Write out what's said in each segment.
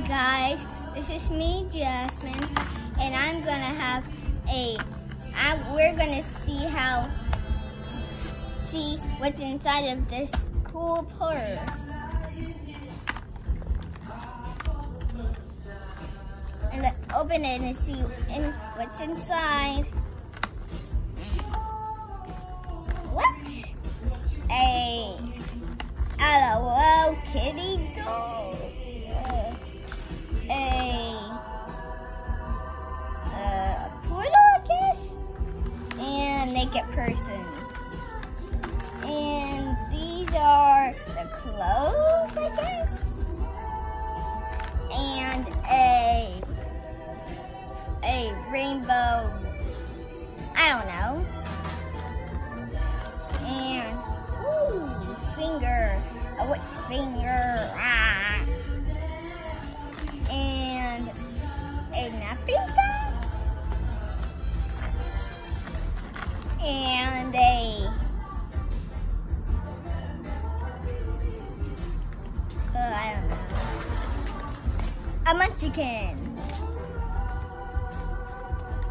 guys, this is me, Jasmine, and I'm gonna have we're gonna see what's inside of this cool purse. And let's open it and see what's inside. What? A LOL kitty doll. A poodle, I guess, and naked person. And these are the clothes, I guess, and a rainbow, I don't know, and finger, a wet finger, and a napping bag, and I don't know, a munchkin,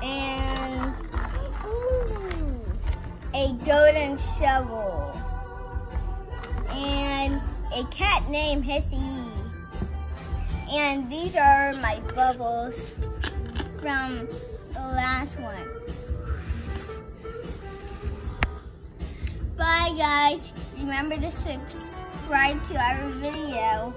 and a golden shovel, and a cat named Hissy. And these are my bubbles from the last one. Bye guys. Remember to subscribe to our video.